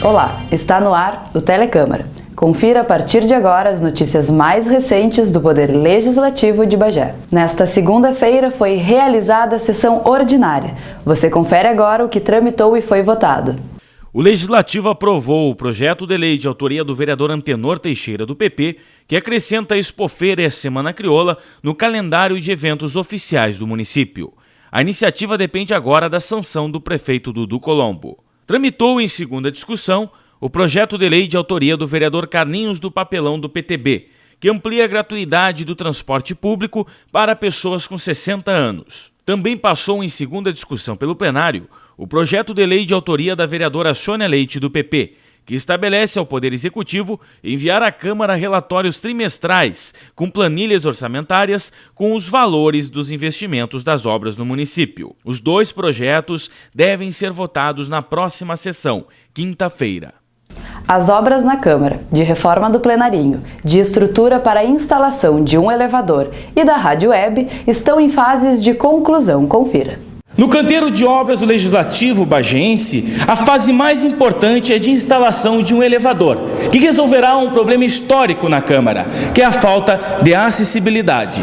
Olá, está no ar o Telecâmara. Confira a partir de agora as notícias mais recentes do Poder Legislativo de Bagé. Nesta segunda-feira foi realizada a sessão ordinária. Você confere agora o que tramitou e foi votado. O Legislativo aprovou o projeto de lei de autoria do vereador Antenor Teixeira, do PP, que acrescenta a Expofeira e a Semana Crioula no calendário de eventos oficiais do município. A iniciativa depende agora da sanção do prefeito Dudu Colombo. Tramitou em segunda discussão o projeto de lei de autoria do vereador Carlinhos do Papelão, do PTB, que amplia a gratuidade do transporte público para pessoas com 60 anos. Também passou em segunda discussão pelo plenário o projeto de lei de autoria da vereadora Sônia Leite, do PP, que estabelece ao Poder Executivo enviar à Câmara relatórios trimestrais com planilhas orçamentárias com os valores dos investimentos das obras no município. Os dois projetos devem ser votados na próxima sessão, quinta-feira. As obras na Câmara, de reforma do plenarinho, de estrutura para a instalação de um elevador e da rádio web estão em fases de conclusão. Confira. No canteiro de obras do Legislativo bagense, a fase mais importante é de instalação de um elevador, que resolverá um problema histórico na Câmara, que é a falta de acessibilidade.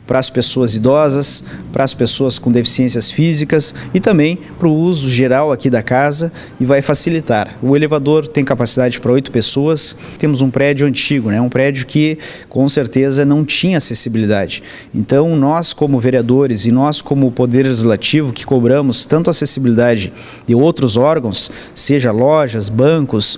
Para as pessoas idosas, para as pessoas com deficiências físicas e também para o uso geral aqui da casa, e vai facilitar. O elevador tem capacidade para 8 pessoas, temos um prédio antigo, um prédio que com certeza não tinha acessibilidade. Então nós como vereadores e nós como Poder Legislativo que cobramos tanto acessibilidade de outros órgãos, seja lojas, bancos,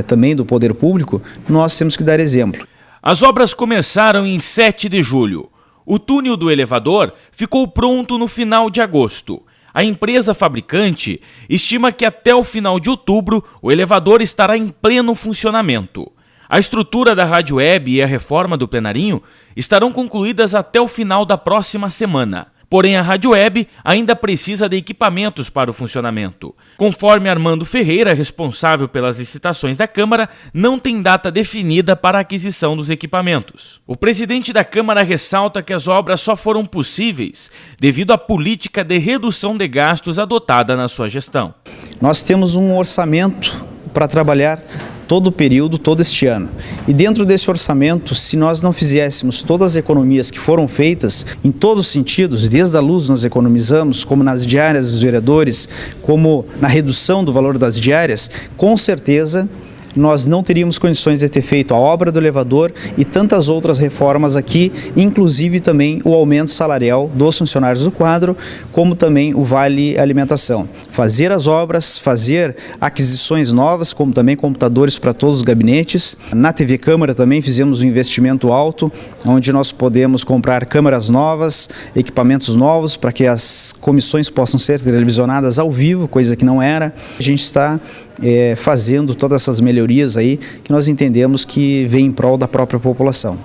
também do poder público, nós temos que dar exemplo. As obras começaram em 7 de julho. O túnel do elevador ficou pronto no final de agosto. A empresa fabricante estima que até o final de outubro o elevador estará em pleno funcionamento. A estrutura da rádio web e a reforma do plenarinho estarão concluídas até o final da próxima semana. Porém, a rádio web ainda precisa de equipamentos para o funcionamento. Conforme Armando Ferreira, responsável pelas licitações da Câmara, não tem data definida para a aquisição dos equipamentos. O presidente da Câmara ressalta que as obras só foram possíveis devido à política de redução de gastos adotada na sua gestão. Nós temos um orçamento para trabalhar todo o período, todo este ano. E dentro desse orçamento, se nós não fizéssemos todas as economias que foram feitas, em todos os sentidos, desde a luz nós economizamos, como nas diárias dos vereadores, como na redução do valor das diárias, com certeza nós não teríamos condições de ter feito a obra do elevador e tantas outras reformas aqui, inclusive também o aumento salarial dos funcionários do quadro, como também o Vale Alimentação. Fazer as obras, fazer aquisições novas, como também computadores para todos os gabinetes. Na TV Câmara também fizemos um investimento alto, onde nós podemos comprar câmeras novas, equipamentos novos, para que as comissões possam ser televisionadas ao vivo, coisa que não era. A gente está fazendo todas essas melhorias aí que nós entendemos que vem em prol da própria população.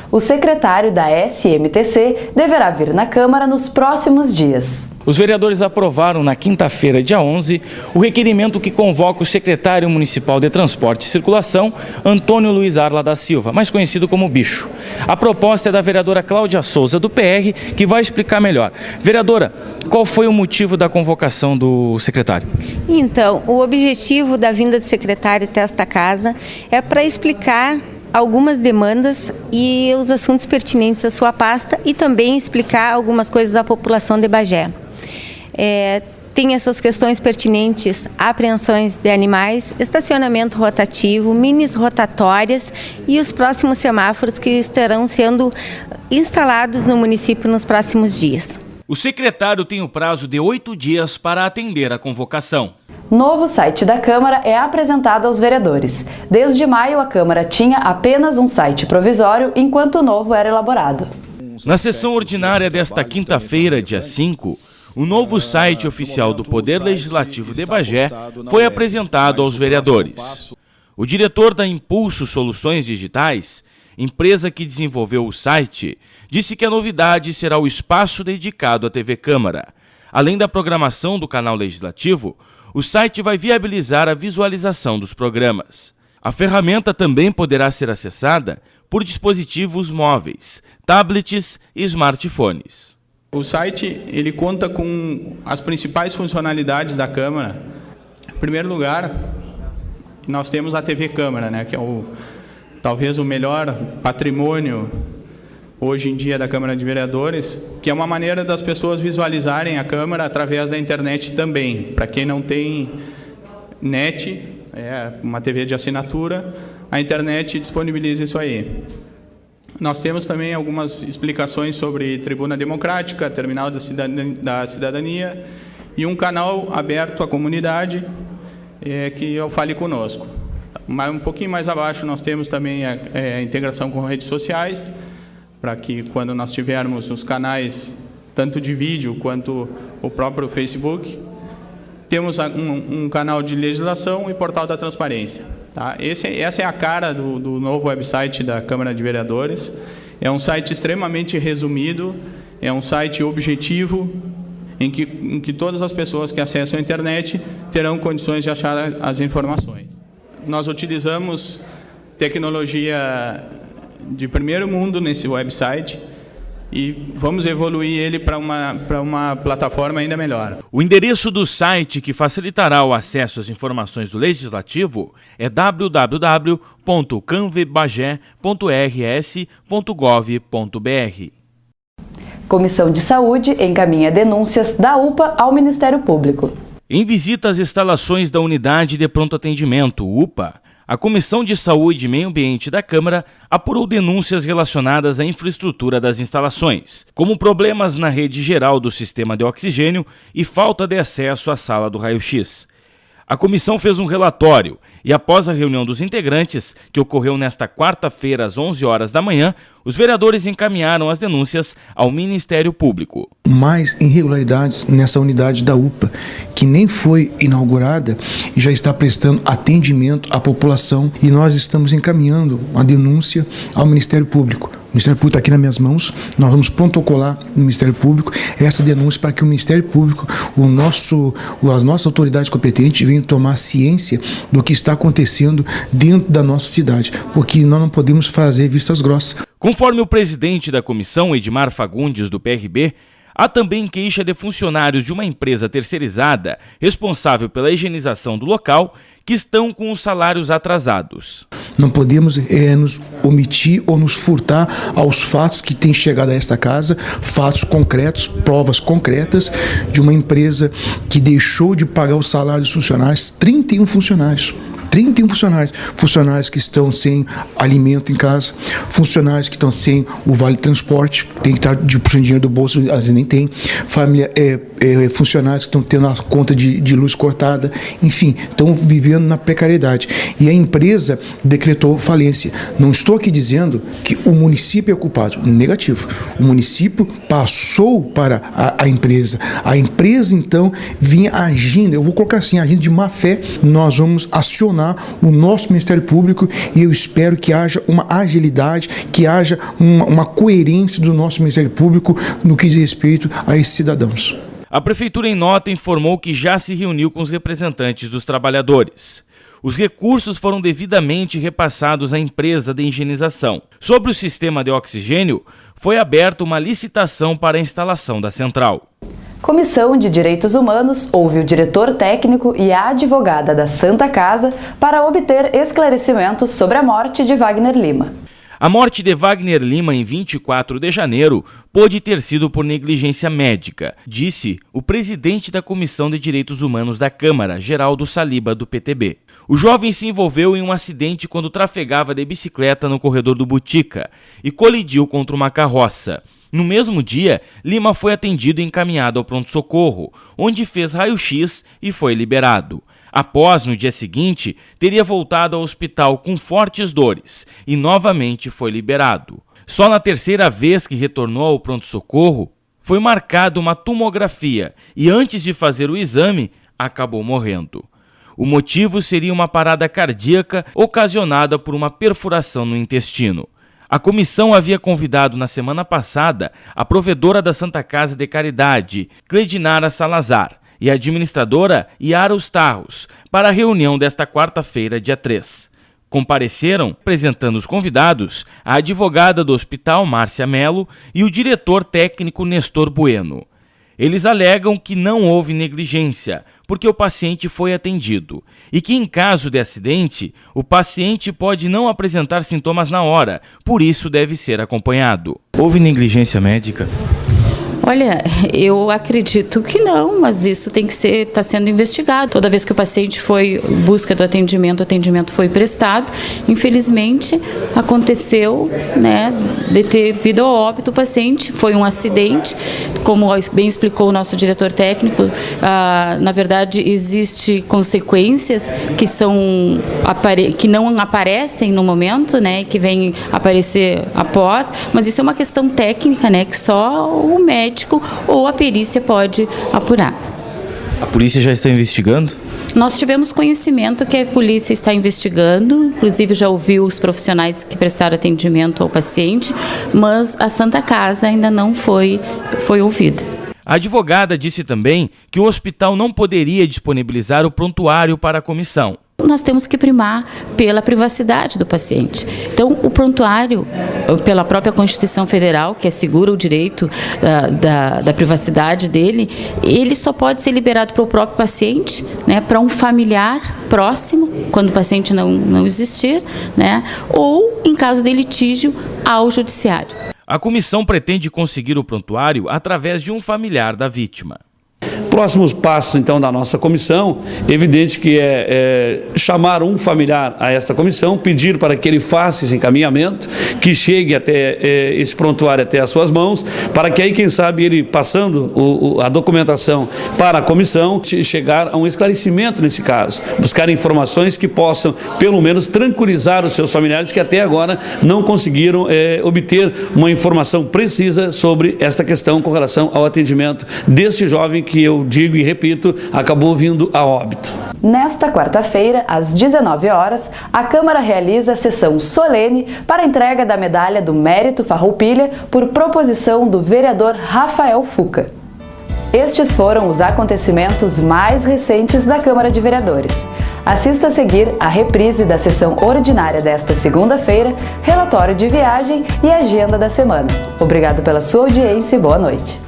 O secretário da SMTC deverá vir na Câmara nos próximos dias. Os vereadores aprovaram na quinta-feira, dia 11, o requerimento que convoca o secretário municipal de Transporte e Circulação, Antônio Luiz Arla da Silva, mais conhecido como Bicho. A proposta é da vereadora Cláudia Souza, do PR, que vai explicar melhor. Vereadora, qual foi o motivo da convocação do secretário? Então, o objetivo da vinda do secretário até esta casa é para explicar algumas demandas e os assuntos pertinentes à sua pasta e também explicar algumas coisas à população de Bagé. Tem essas questões pertinentes a apreensões de animais, estacionamento rotativo, minis rotatórias e os próximos semáforos que estarão sendo instalados no município nos próximos dias. O secretário tem o prazo de 8 dias para atender a convocação. Novo site da Câmara é apresentado aos vereadores. Desde maio, a Câmara tinha apenas um site provisório, enquanto o novo era elaborado. Na sessão ordinária desta quinta-feira, dia 5, o novo site oficial do Poder Legislativo de Bagé foi apresentado aos vereadores. O diretor da Impulso Soluções Digitais, empresa que desenvolveu o site, disse que a novidade será o espaço dedicado à TV Câmara. Além da programação do canal legislativo, o site vai viabilizar a visualização dos programas. A ferramenta também poderá ser acessada por dispositivos móveis, tablets e smartphones. O site ele conta com as principais funcionalidades da Câmara. Em primeiro lugar, nós temos a TV Câmara, né, que é talvez o melhor patrimônio hoje em dia da Câmara de Vereadores, que é uma maneira das pessoas visualizarem a Câmara através da internet também. Para quem não tem net, uma TV de assinatura, a internet disponibiliza isso aí. Nós temos também algumas explicações sobre Tribuna Democrática, Terminal da Cidadania e um canal aberto à comunidade, que é o Fale Conosco. Mas um pouquinho mais abaixo nós temos também a integração com redes sociais, para que quando nós tivermos os canais, tanto de vídeo quanto o próprio Facebook, temos um canal de legislação e portal da transparência. Tá? Essa é a cara do novo website da Câmara de Vereadores. É um site extremamente resumido, é um site objetivo, em que todas as pessoas que acessam a internet terão condições de achar as informações. Nós utilizamos tecnologia de primeiro mundo nesse website e vamos evoluir ele para uma plataforma ainda melhor. O endereço do site que facilitará o acesso às informações do Legislativo é www.canvebagé.rs.gov.br. Comissão de Saúde encaminha denúncias da UPA ao Ministério Público. Em visita às instalações da Unidade de Pronto Atendimento, UPA, a Comissão de Saúde e Meio Ambiente da Câmara apurou denúncias relacionadas à infraestrutura das instalações, como problemas na rede geral do sistema de oxigênio e falta de acesso à sala do raio-x. A comissão fez um relatório e, após a reunião dos integrantes, que ocorreu nesta quarta-feira às 11 horas da manhã, os vereadores encaminharam as denúncias ao Ministério Público. Mais irregularidades nessa unidade da UPA, que nem foi inaugurada e já está prestando atendimento à população, e nós estamos encaminhando uma denúncia ao Ministério Público. O Ministério Público está aqui nas minhas mãos, nós vamos protocolar no Ministério Público essa denúncia para que o Ministério Público, as nossas autoridades competentes venham tomar ciência do que está acontecendo dentro da nossa cidade, porque nós não podemos fazer vistas grossas. Conforme o presidente da comissão, Edmar Fagundes, do PRB, há também queixa de funcionários de uma empresa terceirizada responsável pela higienização do local que estão com os salários atrasados. Não podemos nos omitir ou nos furtar aos fatos que têm chegado a esta casa, fatos concretos, provas concretas de uma empresa que deixou de pagar o salário dos funcionários, 31 funcionários. 31 funcionários que estão sem alimento em casa, funcionários que estão sem o vale transporte, tem que estar puxando dinheiro do bolso, às vezes nem tem, funcionários que estão tendo a conta de luz cortada, enfim, estão vivendo na precariedade. E a empresa decretou falência. Não estou aqui dizendo que o município é culpado, negativo. O município passou para a empresa. A empresa, então, vinha agindo, eu vou colocar assim, agindo de má fé. Nós vamos acionar o nosso Ministério Público e eu espero que haja uma agilidade, que haja uma coerência do nosso Ministério Público no que diz respeito a esses cidadãos. A Prefeitura, em nota, informou que já se reuniu com os representantes dos trabalhadores. Os recursos foram devidamente repassados à empresa de higienização. Sobre o sistema de oxigênio, foi aberta uma licitação para a instalação da central. Comissão de Direitos Humanos ouve o diretor técnico e a advogada da Santa Casa para obter esclarecimentos sobre a morte de Wagner Lima. A morte de Wagner Lima em 24 de janeiro pôde ter sido por negligência médica, disse o presidente da Comissão de Direitos Humanos da Câmara, Geraldo Saliba, do PTB. O jovem se envolveu em um acidente quando trafegava de bicicleta no corredor do Butica e colidiu contra uma carroça. No mesmo dia, Lima foi atendido e encaminhado ao pronto-socorro, onde fez raio-x e foi liberado. Após, no dia seguinte, teria voltado ao hospital com fortes dores e novamente foi liberado. Só na terceira vez que retornou ao pronto-socorro, foi marcada uma tomografia e antes de fazer o exame, acabou morrendo. O motivo seria uma parada cardíaca ocasionada por uma perfuração no intestino. A comissão havia convidado na semana passada a provedora da Santa Casa de Caridade, Cledinara Salazar, e a administradora Yara Ustarros para a reunião desta quarta-feira, dia 3. Compareceram, apresentando os convidados, a advogada do hospital, Márcia Melo, e o diretor técnico Nestor Bueno. Eles alegam que não houve negligência, porque o paciente foi atendido e que, em caso de acidente, o paciente pode não apresentar sintomas na hora, por isso deve ser acompanhado. Houve negligência médica? Olha, eu acredito que não, mas isso está sendo investigado. Toda vez que o paciente foi em busca do atendimento, o atendimento foi prestado. Infelizmente, aconteceu, de ter vindo ao óbito o paciente. Foi um acidente, como bem explicou o nosso diretor técnico. Na verdade, existem consequências que não aparecem no momento, que vêm aparecer após, mas isso é uma questão técnica, que só o médico ou a perícia pode apurar. A polícia já está investigando? Nós tivemos conhecimento que a polícia está investigando, inclusive já ouviu os profissionais que prestaram atendimento ao paciente, mas a Santa Casa ainda não foi ouvida. A advogada disse também que o hospital não poderia disponibilizar o prontuário para a comissão. Nós temos que primar pela privacidade do paciente. Então, o prontuário, pela própria Constituição Federal, que assegura o direito da privacidade dele, ele só pode ser liberado para o próprio paciente, para um familiar próximo, quando o paciente não existir, ou, em caso de litígio, ao judiciário. A comissão pretende conseguir o prontuário através de um familiar da vítima. Próximos passos, então, da nossa comissão, evidente que é chamar um familiar a esta comissão, pedir para que ele faça esse encaminhamento, que chegue até esse prontuário até as suas mãos, para que aí, quem sabe, ele passando a documentação para a comissão, chegar a um esclarecimento nesse caso, buscar informações que possam, pelo menos, tranquilizar os seus familiares que até agora não conseguiram obter uma informação precisa sobre esta questão com relação ao atendimento desse jovem que eu digo e repito, acabou vindo a óbito. Nesta quarta-feira, às 19 horas, a Câmara realiza a sessão solene para a entrega da Medalha do Mérito Farroupilha por proposição do vereador Rafael Fuca. Estes foram os acontecimentos mais recentes da Câmara de Vereadores. Assista a seguir a reprise da sessão ordinária desta segunda-feira, relatório de viagem e agenda da semana. Obrigado pela sua audiência e boa noite.